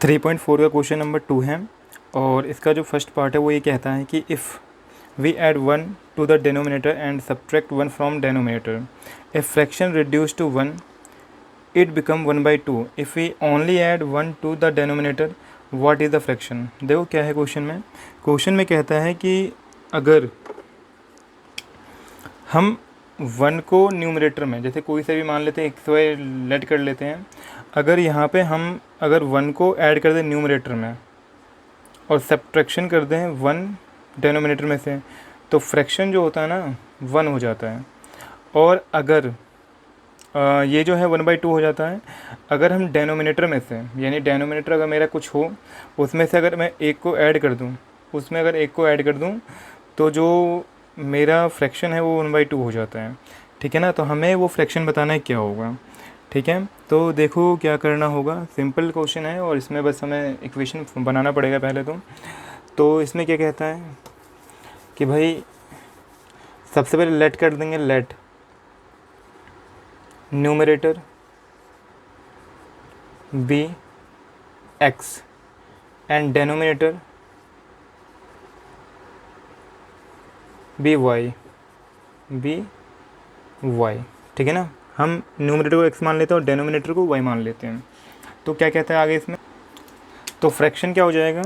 3.4 का question number 2 है और इसका जो फर्स्ट पार्ट है वो ये कहता है कि if we add 1 to the denominator and subtract 1 from denominator, a fraction reduce to 1 it become 1/2। If we only add 1 to the denominator what is the fraction. देखो क्या है क्वेश्चन में कहता है कि अगर हम 1 को न्यूमरेटर में, जैसे कोई से भी मान लेते हैं एक्स वाई लेट कर लेते हैं, अगर यहाँ पे हम अगर 1 को ऐड कर दें न्यूमरेटर में और सब्ट्रैक्शन कर दें 1 डिनोमिनेटर में से, तो फ्रैक्शन जो होता है ना 1 हो जाता है। और अगर ये जो है 1/2 हो जाता है अगर हम डिनोमिनेटर में से, यानी डिनोमिनेटर अगर मेरा कुछ हो उसमें से अगर मैं एक को ऐड कर दूँ, उसमें अगर एक को ऐड कर दूँ तो जो मेरा फ्रैक्शन है वो 1/2 हो जाता है। ठीक है ना, तो हमें वो फ्रैक्शन बताना है क्या होगा। ठीक है, तो देखो क्या करना होगा, सिंपल क्वेश्चन है और इसमें बस हमें इक्वेशन बनाना पड़ेगा पहले तो इसमें क्या कहता है कि भाई सबसे पहले लेट कर देंगे, let numerator be x and denominator be y. ठीक है ना, हम न्यूमरेटर को x मान लेते हैं और डिनोमिनेटर को y मान लेते हैं। तो क्या कहता है आगे इसमें, तो फ्रैक्शन क्या हो जाएगा,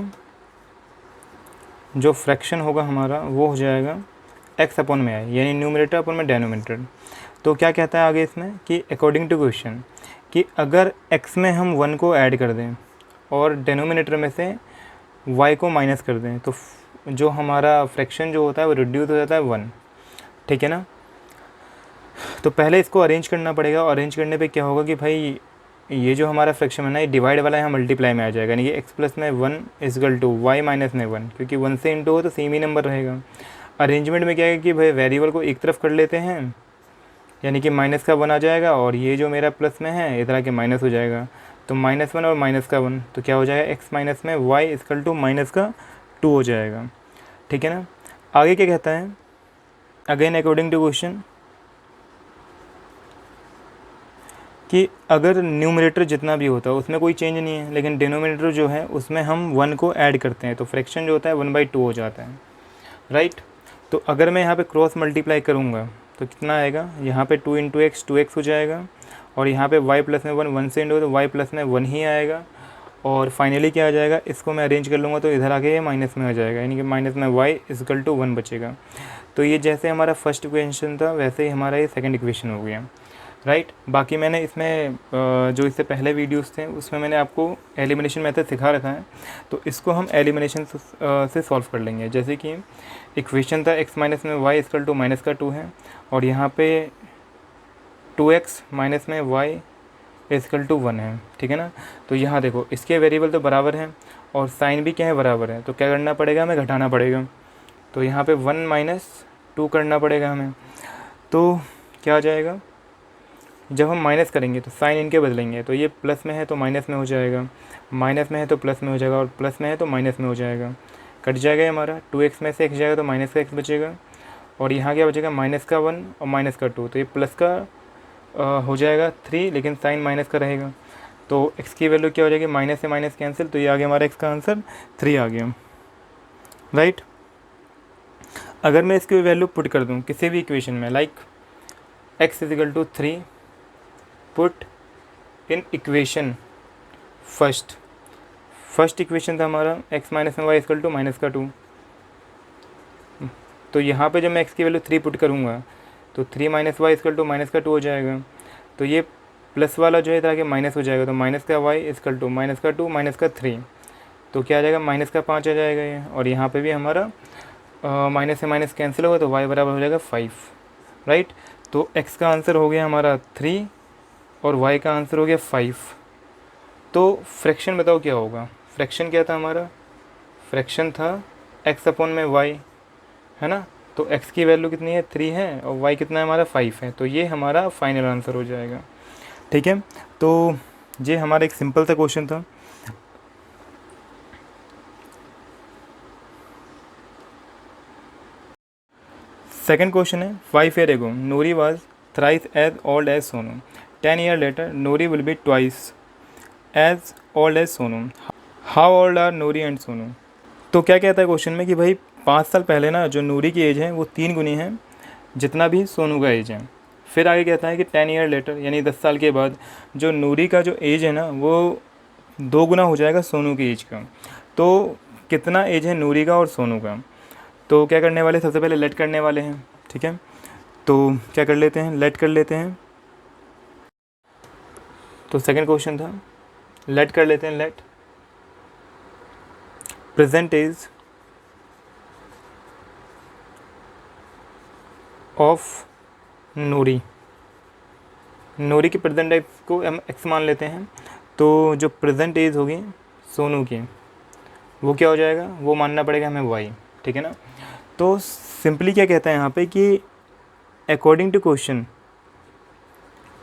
जो फ्रैक्शन होगा हमारा वो हो जाएगा x अपॉन में आई, यानी न्यूमरेटर अपॉन में डिनोमिनेटर। तो क्या कहता है आगे इसमें कि अकॉर्डिंग टू क्वेश्चन कि अगर x में हम 1 को ऐड कर दें और डिनोमिनेटर में से y को माइनस कर दें तो जो हमारा फ्रैक्शन जो होता है वो रिड्यूस हो जाता है 1। ठीक है ना, तो पहले इसको अरेंज करना पड़ेगा। अरेंज करने पे क्या होगा कि भाई ये जो हमारा फ्रैक्शन है ना, ये डिवाइड वाला यहाँ मल्टीप्लाई में आ जाएगा, यानी कि x प्लस में 1 इजकल टू y माइनस में 1, क्योंकि 1 से इंटू हो तो सेम ही नंबर रहेगा। अरेंजमेंट में क्या है कि भाई वेरिएबल को एक तरफ कर लेते हैं, यानी कि माइनस का 1 आ जाएगा और ये जो मेरा प्लस में है इधर आके माइनस हो जाएगा, तो -1 और माइनस का 1, तो क्या हो जाएगा x माइनस में y इजकल टू माइनस का 2 हो जाएगा। ठीक है ना, आगे क्या कहता है, अगेन अकॉर्डिंग टू क्वेश्चन कि अगर न्यूमरेटर जितना भी होता है उसमें कोई चेंज नहीं है, लेकिन डिनोमिनेटर जो है उसमें हम 1 को ऐड करते हैं तो फ्रैक्शन जो होता है 1/2 हो जाता है। राइट, तो अगर मैं यहाँ पे क्रॉस मल्टीप्लाई करूँगा तो कितना आएगा, यहाँ पे 2 × x 2x हो जाएगा और यहाँ पे y प्लस में 1 से इंटू तो y प्लस में 1 ही आएगा और फाइनली क्या आ जाएगा, इसको मैं अरेंज कर लूँगा तो इधर आके ये माइनस में आ जाएगा, यानी कि माइनस में y इजकल टू 1 बचेगा। तो ये जैसे हमारा फर्स्ट इक्वेशन था वैसे ही हमारा ये सेकंड इक्वेशन हो गया। राइट, बाकी मैंने इसमें जो इससे पहले वीडियोस थे उसमें मैंने आपको एलिमिनेशन मेथड सिखा रखा है, तो इसको हम एलिमिनेशन से सॉल्व कर लेंगे। जैसे कि इक्वेशन था x माइनस में y इजकल टू माइनस का 2 है और यहाँ पे 2x माइनस में y इजकल टू 1 है। ठीक है ना, तो यहाँ देखो इसके वेरिएबल तो बराबर हैं और साइन भी क्या है, बराबर है, तो क्या करना पड़ेगा, हमें घटाना पड़ेगा। तो यहाँ पे 1 - 2 करना पड़ेगा हमें, तो क्या आ जाएगा, जब हम माइनस करेंगे तो साइन इनके बदलेंगे, तो ये प्लस में है तो माइनस में हो जाएगा, माइनस में है तो प्लस में हो जाएगा और प्लस में है तो माइनस में हो जाएगा। कट जाएगा ये हमारा, 2x में से x जाएगा तो माइनस का x बचेगा और यहाँ क्या बचेगा, -1 और -2, तो ये प्लस का हो जाएगा 3, लेकिन साइन माइनस का रहेगा, तो x की वैल्यू क्या हो जाएगी, माइनस से माइनस कैंसिल, तो ये आ गया हमारा x का आंसर 3 आ गया। राइट, अगर मैं इसकी वैल्यू पुट कर दूँ किसी भी इक्वेशन में, like x equal to 3 put in equation first equation था हमारा x माइनस में y इजकल टू माइनस का 2, तो यहाँ पे जब मैं x की वैल्यू 3 पुट करूँगा तो 3 - y इजकल टू माइनस का 2 हो जाएगा, तो ये प्लस वाला जो है इधर आके माइनस हो जाएगा, तो माइनस का y इजकल टू माइनस का 2 माइनस का 3, तो क्या आ जाएगा, माइनस का 5 आ जाएगा ये, और यहाँ पे भी हमारा माइनस से माइनस कैंसिल होगा तो y बराबर हो जाएगा 5। राइट, तो x का आंसर हो गया हमारा 3 और y का आंसर हो गया 5। तो फ्रैक्शन बताओ क्या होगा, फ्रैक्शन क्या था हमारा, फ्रैक्शन था x अपॉन में y, है ना, तो x की वैल्यू कितनी है, 3 है और y कितना है हमारा 5 है, तो ये हमारा फाइनल आंसर हो जाएगा। ठीक है, तो ये हमारा एक सिंपल सा क्वेश्चन था। सेकंड क्वेश्चन है, 5 years ago Nouri was thrice as old as Sonu. 10 years later Nouri will be twice as old as Sonu. How old are Noori and Sonu. तो क्या कहता है क्वेश्चन में कि भाई 5 साल पहले ना जो नूरी की एज है वो 3 गुनी है जितना भी सोनू का एज है। फिर आगे कहता है कि 10 ईयर लेटर यानी 10 साल के बाद जो नूरी का जो एज है ना वो 2 गुना हो जाएगा सोनू की एज का। तो कितना एज है नूरी का और सोनू का। तो क्या करने वाले, सबसे पहले लेट करने वाले हैं, ठीक है। तो क्या कर लेते हैं, लेट कर लेते हैं। तो सेकंड क्वेश्चन था, लेट कर लेते हैं, लेट प्रेजेंट एज ऑफ नूरी। नूरी की प्रेजेंट एज को हम एक्स मान लेते हैं। तो जो प्रेजेंट एज होगी सोनू की वो क्या हो जाएगा, वो मानना पड़ेगा हमें वाई, ठीक है ना। तो सिंपली क्या कहता है यहाँ पे कि अकॉर्डिंग टू क्वेश्चन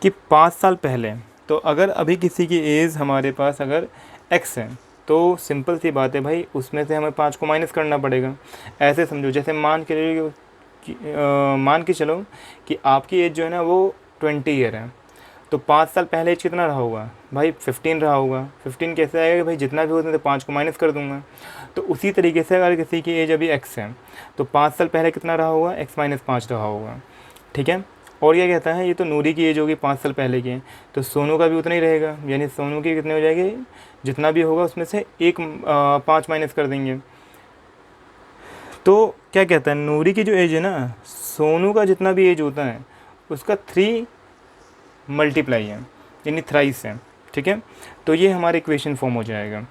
कि 5 साल पहले, तो अगर अभी किसी की एज हमारे पास अगर एक्स है तो सिंपल सी बात है भाई, उसमें से हमें 5 को माइनस करना पड़ेगा। ऐसे समझो जैसे मान के चलो कि आपकी एज जो है ना वो 20 ईयर है, तो 5 साल पहले एज कितना रहा होगा भाई, 15 रहा होगा। 15 कैसे आएगा कि भाई जितना भी होता है तो 5 को माइनस कर दूंगा। तो उसी तरीके से अगर किसी की एज अभी एक्स है तो 5 साल पहले कितना रहा होगा, एक्स माइनस 5 रहा होगा, ठीक है। और ये कहता है ये तो नूरी की एज होगी 5 साल पहले की, तो सोनू का भी उतना ही रहेगा, यानी सोनू की कितने हो जाएगी, जितना भी होगा उसमें से 5 माइनस कर देंगे। तो क्या कहता है, नूरी की जो एज है ना, सोनू का जितना भी एज होता है उसका 3 मल्टीप्लाई है, यानी थ्राइस है, ठीक है। तो ये हमारा इक्वेशन फॉर्म हो जाएगा।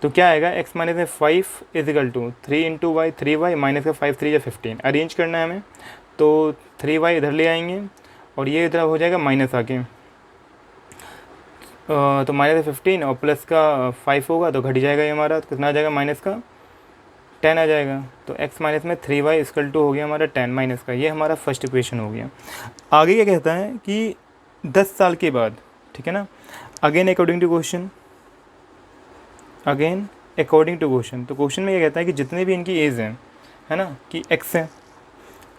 तो क्या आएगा, एक्स माइनस में 5 equal to 3 into y, 3y minus का 5 3 या 15 अरेंज करना है हमें। तो 3y इधर ले आएंगे और ये इधर हो जाएगा माइनस आके, तो माइनस 15 और प्लस का 5 होगा तो घट जाएगा ये हमारा, तो कितना आ जाएगा, माइनस का 10 आ जाएगा। तो x माइनस में 3y इक्वल टू हो गया हमारा 10 माइनस का, ये हमारा फर्स्ट इक्वेशन हो गया। आगे क्या कहता है कि 10 साल के बाद, ठीक है ना, again according to question, again according to question. तो क्वेश्चन में ये कहता है कि जितने भी इनकी एज है ना कि x है,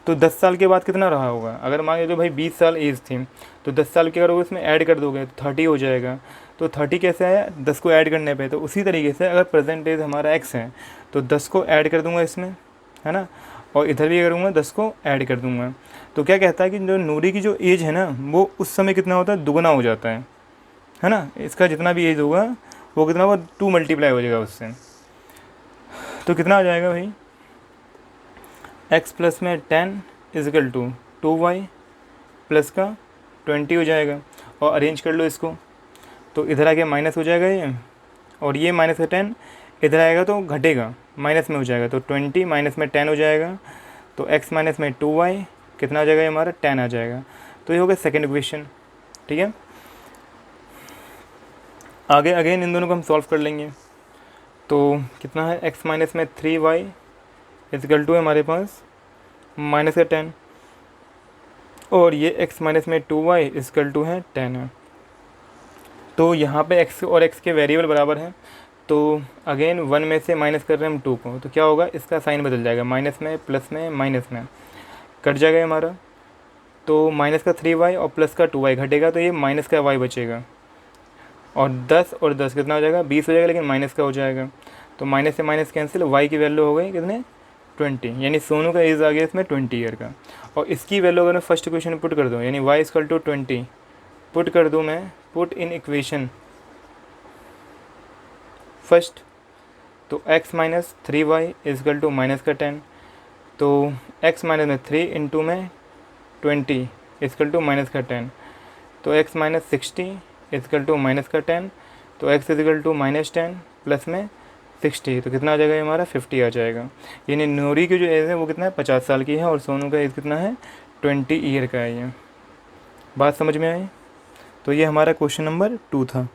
तो 10 साल के बाद कितना रहा होगा। अगर मान लीजिए भाई 20 साल एज थी तो 10 साल के करोगे इसमें ऐड कर दोगे तो 30 हो जाएगा। तो 30 कैसे आया, 10 को ऐड करने पे। तो उसी तरीके से अगर प्रेजेंट एज हमारा x है तो 10 को ऐड कर दूंगा इसमें, है ना, और इधर भी करूँगा 10 को ऐड कर दूंगा। तो क्या कहता है कि जो नूरी की जो एज है ना वो उस समय कितना होता है, दुगना हो जाता है ना। इसका जितना भी एज होगा वो कितना होगा, 2 मल्टीप्लाई हो जाएगा उससे। तो कितना आ जाएगा भाई, x प्लस में 10 इजिकल टू 2y प्लस का 20 हो जाएगा। और अरेंज कर लो इसको, तो इधर आके माइनस हो जाएगा ये, और ये माइनस का 10 इधर आएगा तो घटेगा, माइनस में हो जाएगा। तो 20 माइनस में 10 हो जाएगा। तो x माइनस में 2y कितना आ जाएगा, ये हमारा 10 आ जाएगा। तो ये हो गया सेकेंड इक्वेशन, ठीक है। आगे अगेन इन दोनों को हम सॉल्व कर लेंगे। तो कितना है, x माइनस में 3y इजिकल टू है हमारे पास माइनस का 10, और ये x माइनस में 2y इजिकल टू है 10 है। तो यहाँ पे x और x के वेरिएबल बराबर हैं, तो अगेन 1 में से माइनस कर रहे हैं हम 2 को, तो क्या होगा, इसका साइन बदल जाएगा, माइनस में प्लस में माइनस में कट जाएगा हमारा। तो माइनस का 3y और प्लस का 2y घटेगा, तो ये माइनस का y बचेगा। और 10 और 10 कितना हो जाएगा, 20 हो जाएगा, लेकिन माइनस का हो जाएगा। तो माइनस से माइनस कैंसिल, y की वैल्यू हो गई कितने, 20, यानी सोनू का एज आ गया इसमें 20 ईयर का। और इसकी वैल्यू अगर मैं फर्स्ट इक्वेशन में पुट कर दूँ, यानी y इक्वल टू 20 पुट कर दूँ मैं, पुट इन इक्वेशन फर्स्ट, तो x minus 3y equal to minus का 10, तो x माइनस में 3 इंटू में 20 इजकल टू माइनस का 10, तो x minus 60 equal to minus का 10, तो x equal to minus 10 plus में 60, तो कितना आ जाएगा हमारा 50 आ जाएगा। यानी नूरी की जो एज है वो कितना है, 50 साल की है, और सोनू का एज कितना है, 20 ईयर का है। ये बात समझ में आई। तो ये हमारा क्वेश्चन नंबर 2 था।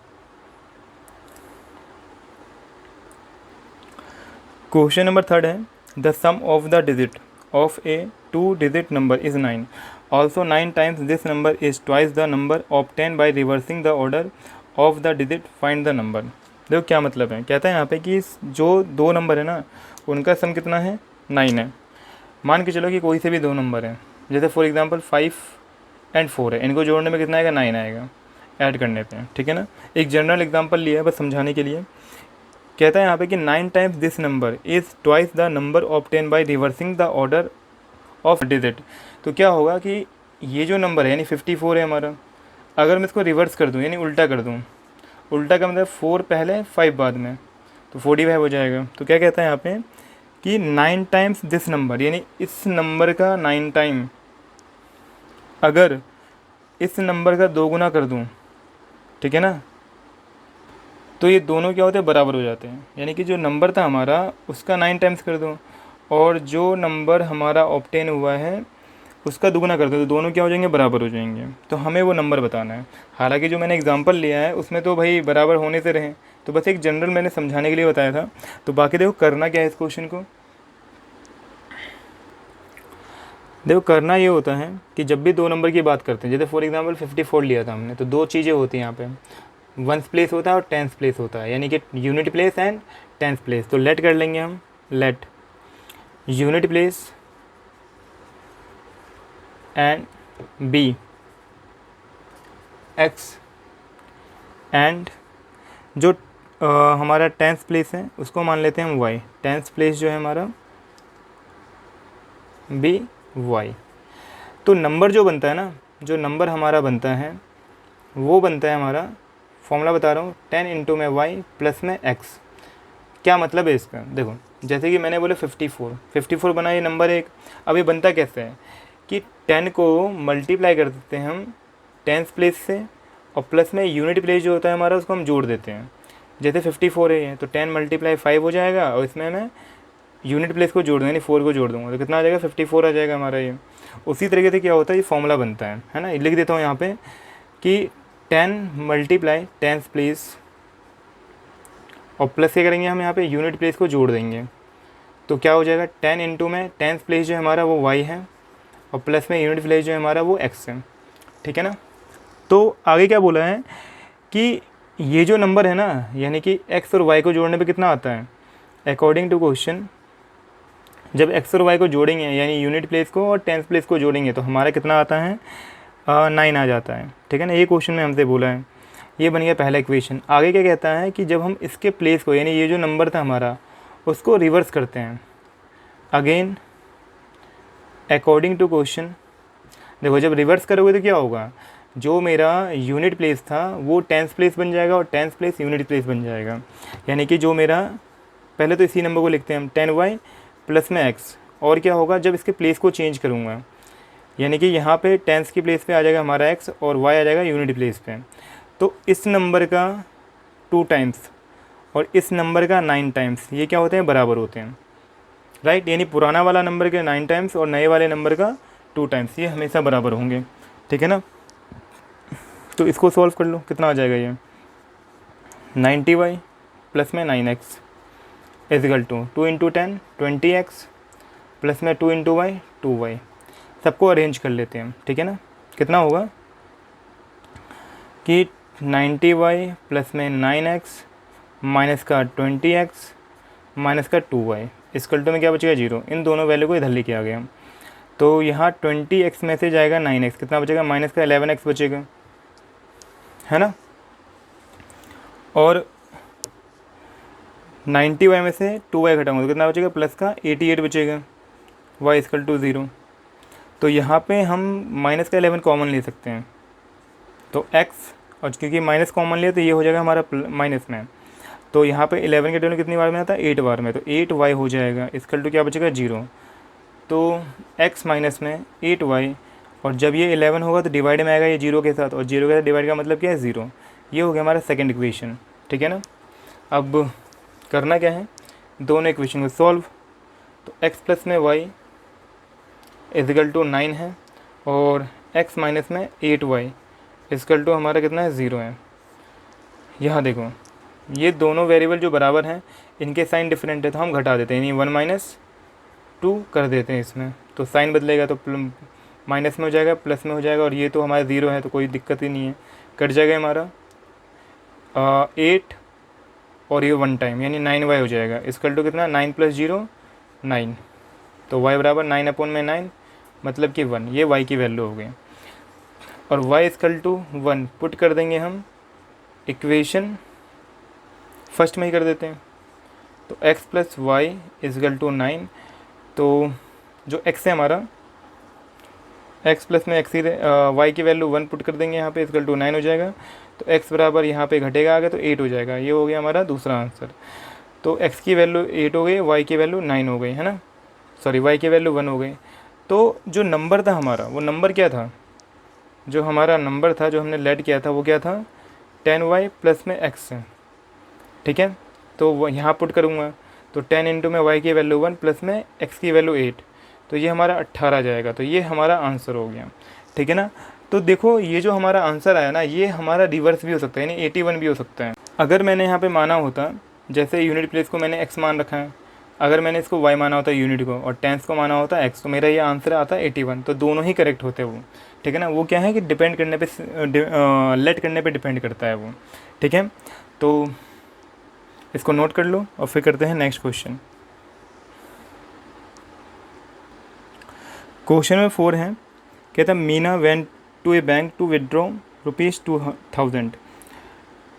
क्वेश्चन नंबर 3 है, the sum of the digit of a 2 digit number is 9, also 9 times this number is twice the number obtain by reversing the order of the digit, find the number. देखो क्या मतलब है, कहता है यहाँ पे कि जो 2 नंबर है ना उनका सम कितना है, 9 है। मान के चलो कि कोई से भी 2 नंबर है, जैसे फॉर एग्जांपल 5 एंड 4 है, इनको जोड़ने में कितना आएगा, 9 आएगा ऐड करने पे, ठीक है ना। एक जनरल एग्जांपल लिया है बस समझाने के लिए कहता है यहाँ पे कि 9 times this number is twice the number obtain by reversing the order of digit. तो क्या होगा कि ये जो नंबर है यानी 54 है हमारा, अगर मैं इसको रिवर्स कर दूँ यानी उल्टा कर दूँ, उल्टा का मतलब 4 पहले 5 बाद में, तो 45 हो जाएगा। तो क्या कहता है यहाँ पे कि 9 टाइम्स दिस नंबर, यानी इस नंबर का 9 टाइम, अगर इस नंबर का 2 गुना कर दूँ, ठीक है ना, तो ये दोनों क्या होते हैं, बराबर हो जाते हैं। यानी कि जो नंबर था हमारा उसका 9 टाइम्स कर दो और जो नंबर हमारा ऑब्टेन हुआ है उसका दुगना कर दो, तो दोनों क्या हो जाएंगे, बराबर हो जाएंगे। तो हमें वो नंबर बताना है। हालांकि जो मैंने एग्जांपल लिया है उसमें तो भाई बराबर होने से रहे, तो बस एक जनरल मैंने समझाने के लिए बताया था। तो बाकी देखो करना क्या है इस क्वेश्चन को, देखो करना ये होता है कि जब भी दो नंबर की बात करते हैं, जैसे फॉर एग्जांपल 54 लिया था हमने, तो दो चीज़ें होती हैं यहाँ पे, वंस प्लेस होता है और टेंस प्लेस होता है, यानी कि unit place and tens place. तो लेट कर लेंगे हम, let unit place and be x and जो हमारा टेंस प्लेस है उसको मान लेते हैं हम वाई। टेंस प्लेस जो है हमारा बी वाई। तो नंबर जो बनता है ना, जो नंबर हमारा बनता है वो बनता है हमारा, फॉर्मूला बता रहा हूँ, 10 इंटू में वाई प्लस में एक्स। क्या मतलब है इसका, देखो जैसे कि मैंने बोले 54 बना ये नंबर एक। अब ये बनता कैसे है कि 10 को मल्टीप्लाई कर देते हैं हम टेंस प्लेस से, और प्लस में यूनिट प्लेस जो होता है हमारा उसको हम जोड़ देते हैं। जैसे 54 है ये, तो 10 मल्टीप्लाई 5 हो जाएगा और इसमें मैं यूनिट प्लेस को जोड़ दूँगा, यानी 4 को जोड़ दूँगा, तो कितना आ जाएगा, 54 आ जाएगा हमारा ये। उसी तरीके से क्या होता है, ये फॉर्मूला बनता है ना। लिख देता हूँ यहाँ पे कि 10 मल्टीप्लाई टेंस प्लेस और प्लस क्या करेंगे हम यहाँ पे, यूनिट प्लेस को जोड़ देंगे, तो क्या हो जाएगा, 10 इंटू में टेंस प्लेस जो हमारा वो वाई है और प्लस में यूनिट प्लेस जो है हमारा वो एक्स है, ठीक है ना। तो आगे क्या बोला है कि ये जो नंबर है ना, यानी कि एक्स और वाई को जोड़ने पे कितना आता है, अकॉर्डिंग टू क्वेश्चन, जब एक्स और वाई को जोड़ेंगे यानी यूनिट प्लेस को और टेंस प्लेस को जोड़ेंगे तो हमारा कितना आता है, 9 आ जाता है, ठीक है ना। ये क्वेश्चन में हमसे बोला है, ये बन गया पहला इक्वेशन। आगे क्या कहता है कि जब हम इसके प्लेस को, यानी ये जो नंबर था हमारा उसको रिवर्स करते हैं, अगेन अकॉर्डिंग टू क्वेश्चन। देखो जब रिवर्स करोगे तो क्या होगा, जो मेरा यूनिट प्लेस था वो टेंस प्लेस बन जाएगा और टेंस प्लेस यूनिट प्लेस बन जाएगा। यानी कि जो मेरा, पहले तो इसी नंबर को लिखते हैं हम, 10y प्लस में x, और क्या होगा जब इसके प्लेस को चेंज करूँगा, यानी कि यहाँ पे टेंस की प्लेस पे आ जाएगा हमारा x और y आ जाएगा यूनिट प्लेस पे। तो इस नंबर का 2 टाइम्स और इस नंबर का 9 टाइम्स, ये क्या होते हैं, बराबर होते हैं, राइट। यानी पुराना वाला नंबर के 9 टाइम्स और नए वाले नंबर का 2 टाइम्स, ये हमेशा बराबर होंगे, ठीक है ना। तो इसको सॉल्व कर लो, कितना आ जाएगा ये, 90y प्लस में 9x is equal to 2 into 10 20x plus में 2 इंटू वाई 2y। सबको अरेंज कर लेते हैं, ठीक है ना। कितना होगा कि 90y प्लस में 9x माइनस का 20x माइनस का 2y इक्वल टू में क्या बचेगा, 0। इन दोनों वैल्यू को इधर लेके आ गया। तो यहाँ 20x में से जाएगा 9x, कितना बचेगा, माइनस का 11x बचेगा, है ना। और 90y में से 2y घटाऊंगा तो कितना बचेगा, प्लस का 88 बचेगा, y इक्वल टू 0। तो यहाँ पे हम माइनस का 11 कॉमन ले सकते हैं, तो x, और क्योंकि माइनस कॉमन लिया तो ये हो जाएगा हमारा माइनस में, तो यहाँ पे 11 के टेबल कितनी बार में आता है, 8 बार में, तो 8y हो जाएगा इक्वल टू क्या बचेगा, 0। तो x माइनस में 8y, और जब ये 11 होगा तो डिवाइड में आएगा ये 0 के साथ, और 0 के साथ डिवाइड का मतलब क्या है, 0। ये हो गया हमारा सेकंड इक्वेशन, ठीक है ना। अब करना क्या है, दोनों इक्वेशन को सॉल्व। तो x प्लस में y इक्वल टू 9 है और x माइनस में 8y इक्वल टू हमारा कितना है, 0 है। यहाँ देखो ये दोनों वेरिएबल जो बराबर हैं इनके साइन डिफरेंट है, तो हम घटा देते हैं, यानी 1 - 2 कर देते हैं इसमें, तो साइन बदलेगा तो माइनस में हो जाएगा, प्लस में हो जाएगा, और ये तो हमारा 0 है तो कोई दिक्कत ही नहीं है, कट जाएगा हमारा 8 और ये 1 टाइम, यानी 9y हो जाएगा इक्वल टू कितना, 9 + 0 9, तो y बराबर 9/9, मतलब कि 1, ये y की वैल्यू हो गई। और y इक्वल टू 1 पुट कर देंगे हम, इक्वेशन फर्स्ट में ही कर देते हैं, तो x plus y equal to 9। तो जो x है हमारा, x प्लस में x ही y की वैल्यू 1 पुट कर देंगे यहाँ पे, इजकल टू 9 हो जाएगा। तो x बराबर यहाँ पे घटेगा आगे तो 8 हो जाएगा। ये हो गया हमारा दूसरा आंसर। तो x की वैल्यू 8 हो गई, y की वैल्यू 9 हो गई, है ना, सॉरी y की वैल्यू 1 हो गई। तो जो नंबर था हमारा, वो नंबर क्या था, जो हमारा नंबर था जो हमने लेट किया था वो क्या था, 10y प्लस में x है, ठीक है। तो वो यहाँ पुट करूँगा तो 10 इंटू में y की वैल्यू 1 प्लस में x की वैल्यू 8, तो ये हमारा 18 जाएगा। तो ये हमारा आंसर हो गया, ठीक है ना। तो देखो ये जो हमारा आंसर आया ना, ये हमारा रिवर्स भी हो सकता है, यानी 81 भी हो सकता है। अगर मैंने यहाँ पे माना होता, जैसे यूनिट प्लेस को मैंने x मान रखा है, अगर मैंने इसको y माना होता यूनिट को और टेंस को माना होता x, तो मेरा ये आंसर आता है 81। तो दोनों ही करेक्ट होते हैं वो, ठीक है ना। वो क्या है कि डिपेंड करने पे, लेट करने पे डिपेंड करता है वो, ठीक है। तो इसको नोट कर लो और फिर करते हैं नेक्स्ट क्वेश्चन। क्वेश्चन में 4 है, कहता है Meena went to a bank to withdraw ₹2000।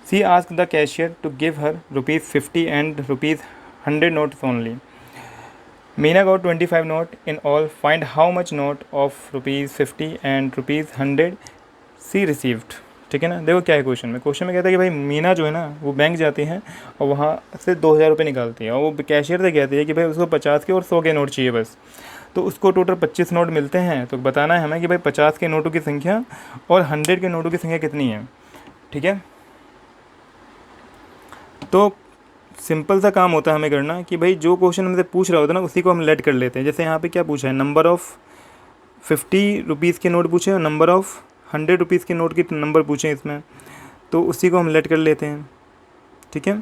She ask the cashier to give her ₹50 and ₹100 notes only. Meena got 25 note in all. Find how much note of ₹50 and ₹100 she received. ठीक है ना। देखो क्या है क्वेश्चन में कहता है कि भाई मीना जो है ना, वो बैंक जाती है और वहाँ से 2000 रुपये निकालती है और वो कैशियर से कहती है कि भाई उसको 50 के और 100 के नोट चाहिए बस। तो उसको टोटल 25 नोट मिलते हैं। तो बताना है हमें कि भाई 50 के नोटों की संख्या और 100 के नोटों की संख्या कितनी है, ठीक है। तो सिंपल सा काम होता है हमें करना कि भाई जो क्वेश्चन हमसे पूछ रहा होता है ना, उसी को हम लेट कर लेते हैं। जैसे यहाँ पे क्या पूछा है, नंबर ऑफ़ 50 रुपीज़ के नोट पूछे और नंबर ऑफ़ 100 रुपीज़ के नोट के नंबर पूछे इसमें, तो उसी को हम लेट कर लेते हैं, ठीक है।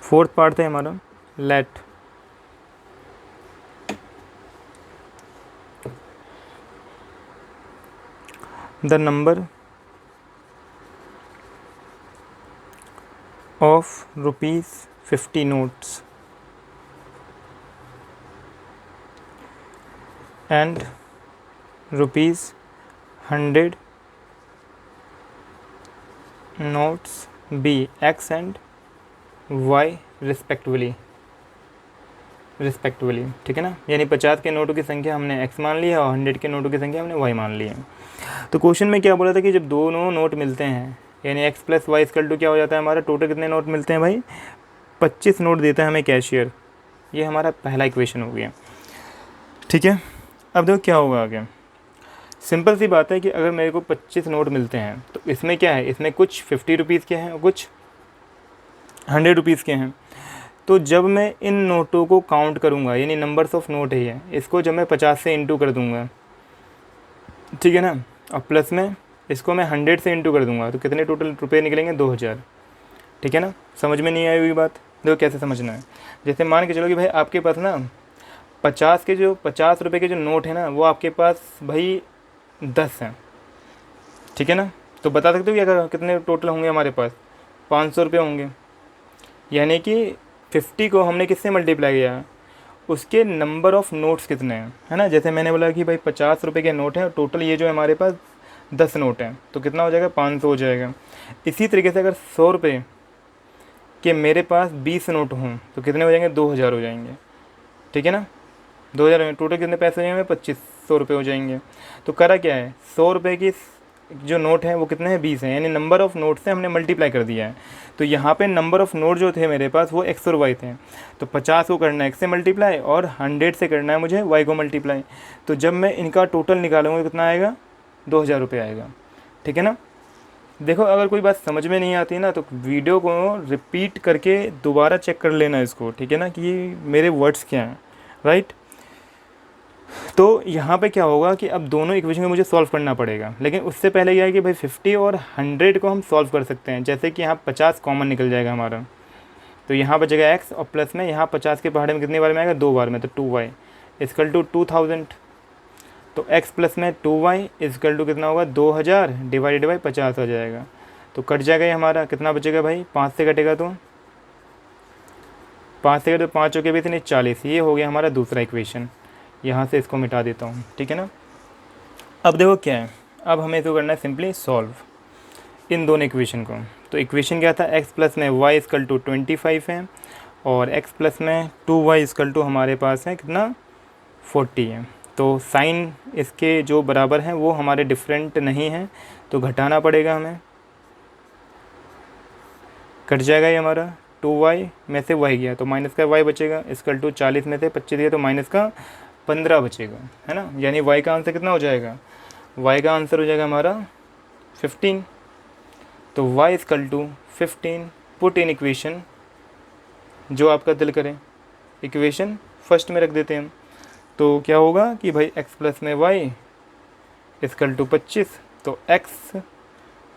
फोर्थ पार्ट है हमारा let. The number of ₹50 notes and ₹100 notes be X and Y respectively, ठीक है ना। यानी 50 के नोटों की संख्या हमने x मान ली है और 100 के नोटों की संख्या हमने y मान ली है। तो क्वेश्चन में क्या बोला था कि जब दोनों नोट मिलते हैं, यानी x plus y equal to क्या हो जाता है हमारा, टोटल कितने नोट मिलते हैं भाई, 25 नोट देता है हमें कैशियर। ये हमारा पहला इक्वेशन हो गया, ठीक है। अब देखो क्या होगा आगे। सिंपल सी बात है कि अगर मेरे को 25 नोट मिलते हैं तो इसमें क्या है, इसमें कुछ 50 रुपीज़ के हैं और कुछ 100 रुपीज़ के हैं। तो जब मैं इन नोटों को काउंट करूँगा, यानी नंबर्स ऑफ नोट है, इसको जब मैं 50 से इंटू कर दूँगा, ठीक है ना, और प्लस में इसको मैं 100 से इंटू कर दूंगा, तो कितने टोटल रुपए निकलेंगे, 2000, ठीक है ना। समझ में नहीं आई हुई बात, देखो कैसे समझना है। जैसे मान के चलो कि भाई आपके पास ना 50 रुपये के जो नोट है ना, वो आपके पास भाई 10 हैं, ठीक है ना। तो बता सकते हो क्या कितने टोटल होंगे हमारे पास, 500 रुपये होंगे। यानी कि 50 को हमने किससे मल्टीप्लाई किया, उसके नंबर ऑफ़ नोट्स कितने हैं, है ना। जैसे मैंने बोला कि भाई 50 रुपये के नोट हैं, टोटल ये जो है हमारे पास 10 नोट हैं, तो कितना हो जाएगा, 500 हो जाएगा। इसी तरीके से अगर 100 रुपये के मेरे पास 20 नोट हों तो कितने हो जाएंगे, 2000 हो जाएंगे, ठीक है ना। 2000 टोटल कितने पैसे हो जाएंगे, 2500 रुपये हो जाएंगे। तो करा क्या है, 100 रुपये की जो नोट है वो कितने हैं, 20 हैं, यानी नंबर ऑफ़ नोट से हमने मल्टीप्लाई कर दिया है। तो यहाँ पे नंबर ऑफ़ नोट जो थे मेरे पास वो x और y थे। तो 50 को करना है x से मल्टीप्लाई और 100 से करना है मुझे y को मल्टीप्लाई। तो जब मैं इनका टोटल निकालूंगा कितना आएगा, 2000 रुपये आएगा, ठीक है ना। देखो अगर कोई बात समझ में नहीं आती ना, तो वीडियो को रिपीट करके दोबारा चेक कर लेना इसको, ठीक है ना, कि मेरे वर्ड्स क्या हैं, राइट। तो यहाँ पे क्या होगा कि अब दोनों इक्वेशन को मुझे सॉल्व करना पड़ेगा, लेकिन उससे पहले क्या है कि भाई 50 और 100 को हम सॉल्व कर सकते हैं। जैसे कि यहाँ 50 कॉमन निकल जाएगा हमारा, तो यहाँ बचेगा x और प्लस में यहाँ 50 के पहाड़े में कितनी बार में आएगा, 2 बार में, तो 2y इक्वल टू 2000। तो x प्लस में 2y इक्वल टू कितना होगा, 2000 डिवाइडेड बाई 50 हो जाएगा। तो कट जाएगा ये हमारा, कितना बचेगा भाई, 5 से कटेगा तो 5 से कटे तो 5 के भी इतने 40। ये हो गया हमारा दूसरा इक्वेशन। यहाँ से इसको मिटा देता हूँ, ठीक है ना। अब देखो क्या है, अब हमें इसको करना है सिंपली सॉल्व इन दोनों इक्वेशन को, तो इक्वेशन क्या था, x प्लस में y इक्वल टू 25 है और x प्लस में 2y इक्वल टू हमारे पास है कितना 40 है। तो साइन इसके जो बराबर हैं वो हमारे डिफरेंट नहीं हैं, तो घटाना पड़ेगा हमें, कट जाएगा ये हमारा 2y में से y गया तो माइनस का y बचेगा, इक्वल टू 40 में से 25 गया तो माइनस का 15 बचेगा, है ना। यानी y का आंसर कितना हो जाएगा, y का आंसर हो जाएगा हमारा 15। तो y equal to 15 put in equation जो आपका दिल करे, इक्वेशन फर्स्ट में रख देते हैं हम। तो क्या होगा कि भाई x प्लस में y इक्वल टू 25, तो x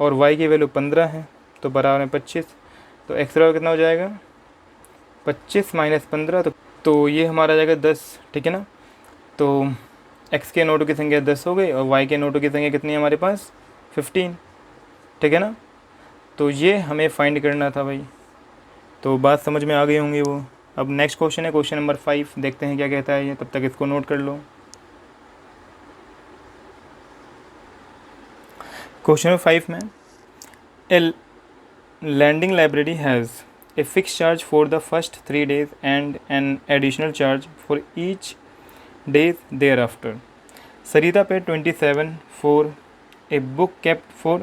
और y की वैल्यू 15 है तो बराबर में 25, तो x बराबर कितना हो जाएगा 25 माइनस 15, तो ये हमारा जाएगा 10, ठीक है ना। तो x के नोटों की संख्या 10 हो गई और y के नोटों की संख्या कितनी है हमारे पास 15, ठीक है ना। तो ये हमें फाइंड करना था भाई, तो बात समझ में आ गई होंगी वो। अब नेक्स्ट क्वेश्चन है क्वेश्चन नंबर 5, देखते हैं क्या कहता है ये, तब तक इसको नोट कर लो। क्वेश्चन नंबर 5 में ए lending library has a fixed charge for the first 3 days and an additional charge for each day thereafter. Sarita paid 27 for a book kept for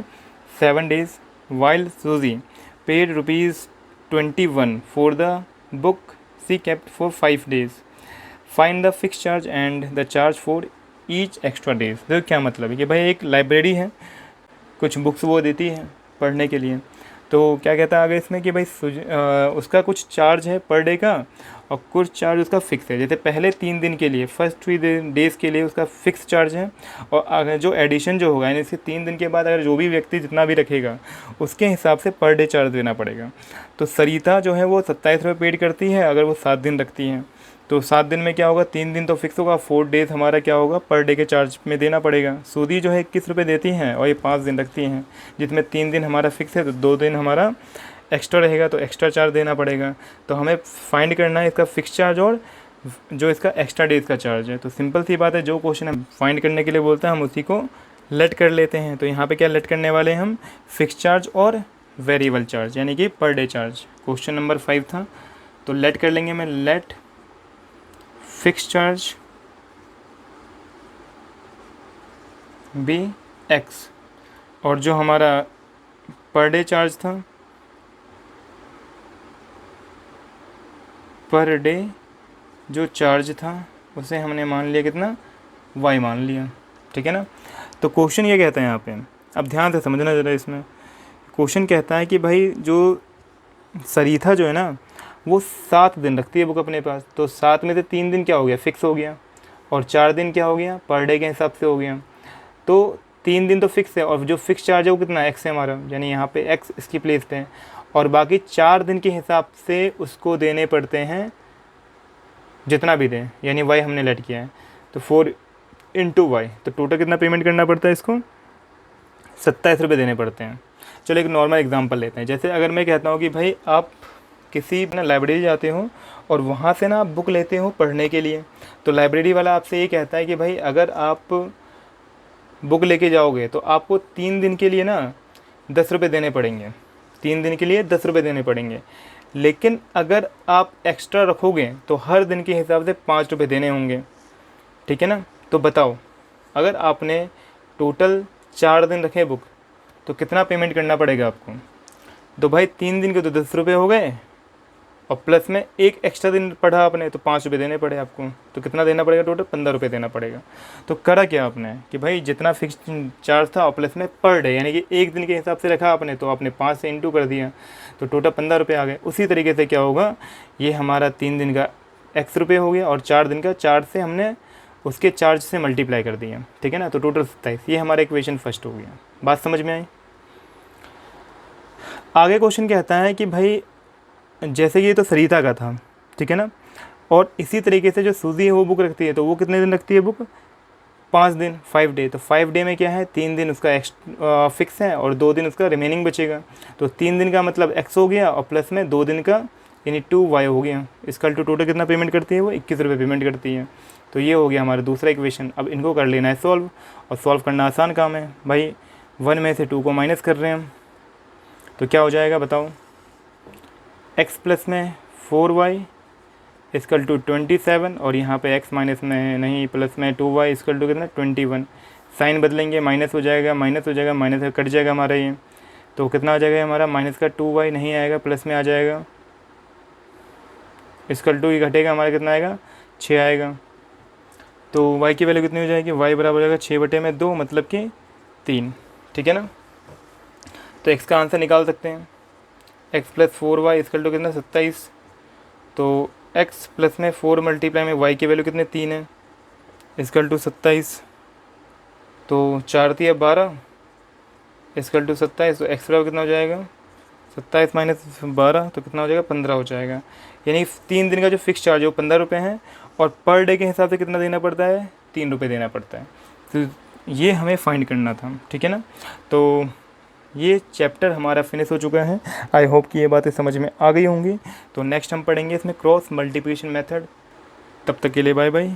7 days while Suzy paid rupees 21 for the book she kept for 5 days. Find the fixed charge and the charge for each extra days. देखो क्या मतलब है कि भाई एक library है, कुछ books वो देती है पढ़ने के लिए, तो क्या कहता है आगे इसमें कि भाई उसका कुछ चार्ज है पर डे का और कुछ चार्ज उसका फिक्स है। जैसे पहले 3 दिन के लिए फर्स्ट 3 डेज़ के लिए उसका फिक्स चार्ज है और अगर जो एडिशन जो होगा यानी इसके 3 दिन के बाद अगर जो भी व्यक्ति जितना भी रखेगा उसके हिसाब से पर डे चार्ज देना पड़ेगा। तो सरिता जो है वो 27 रुपये पेड करती है अगर वो 7 दिन रखती हैं, तो 7 दिन में क्या होगा 3 दिन तो फिक्स होगा, 4 डेज़ हमारा क्या होगा पर डे के चार्ज में देना पड़ेगा। सूदी जो है 21 रुपये देती हैं और ये 5 दिन रखती हैं, जिसमें 3 दिन हमारा फिक्स है तो 2 दिन हमारा एक्स्ट्रा रहेगा तो एक्स्ट्रा चार्ज देना पड़ेगा। तो हमें फाइंड करना है इसका फिक्स चार्ज और जो इसका एक्स्ट्रा डेज का चार्ज है। तो सिंपल सी बात है, जो क्वेश्चन हम फाइंड करने के लिए बोलते हैं हम उसी को लेट कर लेते हैं। तो यहाँ पे क्या लेट करने वाले हैं हम, फिक्स चार्ज और वेरिएबल चार्ज यानी कि per day charge. Question number 5 था तो लेट कर लेंगे, मैं let fix charge be x और जो हमारा पर डे चार्ज था, पर डे जो चार्ज था उसे हमने मान लिया कितना y मान लिया, ठीक है ना। तो क्वेश्चन ये कहता है यहाँ पे, अब ध्यान से समझना ज़रा, इसमें क्वेश्चन कहता है कि भाई जो सरिता जो है ना वो 7 दिन रखती है बुक अपने पास, तो 7 में से 3 दिन क्या हो गया फिक्स हो गया और 4 दिन क्या हो गया पर डे के हिसाब से हो गया। तो 3 दिन तो फिक्स है और जो फिक्स चार्ज है वो कितना x है हमारा, यानी यहाँ पे x इसकी प्लेस पे है और बाकी 4 दिन के हिसाब से उसको देने पड़ते हैं जितना भी दें, यानी y हमने लेट किया है तो 4 इंटू वाई, तो टोटल कितना पेमेंट करना पड़ता है इसको 27 रुपये देने पड़ते हैं। चलो एक नॉर्मल एग्जांपल लेते हैं, जैसे अगर मैं कहता हूँ कि भाई आप किसी ना लाइब्रेरी जाते हो और वहाँ से ना आप बुक लेते हो पढ़ने के लिए, तो लाइब्रेरी वाला आपसे ये कहता है कि भाई अगर आप बुक लेके जाओगे तो आपको 3 दिन के लिए ना 10 रुपये देने पड़ेंगे, 3 दिन के लिए 10 रुपये देने पड़ेंगे। लेकिन अगर आप एक्स्ट्रा रखोगे तो हर दिन के हिसाब से 5 रुपये देने होंगे, ठीक है ना। तो बताओ अगर आपने टोटल 4 दिन रखे बुक तो कितना पेमेंट करना पड़ेगा आपको। तो भाई 3 दिन के तो 10 रुपये हो गए और प्लस में एक एक्स्ट्रा दिन पढ़ा आपने तो 5 रुपये देने पड़े आपको, तो कितना देना पड़ेगा टोटल 15 रुपये देना पड़ेगा। तो करा क्या आपने कि भाई जितना फिक्स चार्ज था और प्लस में पर डे यानी कि एक दिन के हिसाब से रखा आपने, तो आपने 5 से इंटू कर दिया तो टोटल 15 रुपये आ गए। उसी तरीके से क्या होगा, ये हमारा 3 दिन का x रुपये हो गया और 4 दिन का 4 से हमने उसके चार्ज से मल्टीप्लाई कर दिया, ठीक है ना। तो टोटल 27, ये हमारा इक्वेशन फर्स्ट हो गया। बात समझ में आई। आगे क्वेश्चन कहता है कि भाई जैसे ये तो सरिता का था, ठीक है ना, और इसी तरीके से जो सूजी है वो बुक रखती है, तो वो कितने दिन रखती है बुक 5 दिन 5 डे। तो 5 डे में क्या है 3 दिन उसका फिक्स है और 2 दिन उसका रिमेनिंग बचेगा। तो 3 दिन का मतलब x हो गया और प्लस में 2 दिन का यानी 2y हो गया। इसका टोटल कितना पेमेंट करती है वो 21 रुपये पेमेंट करती है। तो ये हो गया हमारा दूसरा इक्वेशन। अब इनको कर लेना है सॉल्व, और सॉल्व करना आसान काम है भाई। 1 में से 2 को माइनस कर रहे हैं हम, तो क्या हो जाएगा बताओ, x प्लस में 4y इक्वल टू 27 और यहाँ पे x माइनस में नहीं प्लस में 2y इक्वल टू कितना 21। साइन बदलेंगे, माइनस हो जाएगा, माइनस हो जाएगा, माइनस का कट जाएगा हमारा ये, तो कितना आ जाएगा हमारा माइनस का 2y नहीं आएगा, प्लस में आ जाएगा, इक्वल टू ही घटेगा हमारा, कितना आएगा 6 आएगा। तो y की वैल्यू कितनी हो जाएगी, y बराबर हो जाएगा 6/2 मतलब कि 3। ठीक है ना। तो x का आंसर निकाल सकते हैं, x plus 4y equal to कितना 27। तो x प्लस में 4 मल्टीप्लाई में y की वैल्यू कितने 3 है, इक्वल टू 27। तो 4 3 12 इक्वल टू 27। तो x बराबर कितना हो जाएगा 27 माइनस 12 तो कितना हो जाएगा 15 हो जाएगा। यानी 3 दिन का जो फिक्स चार्ज है वो 15 रुपये है और पर डे के हिसाब से कितना देना पड़ता है 3 रुपये देना पड़ता है। तो ये हमें फाइंड करना था। ठीक है ना। तो ये चैप्टर हमारा फिनिश हो चुका है। आई होप कि ये बातें समझ में आ गई होंगी। तो नेक्स्ट हम पढ़ेंगे इसमें क्रॉस मल्टीप्लिकेशन मेथड। तब तक के लिए बाय बाय।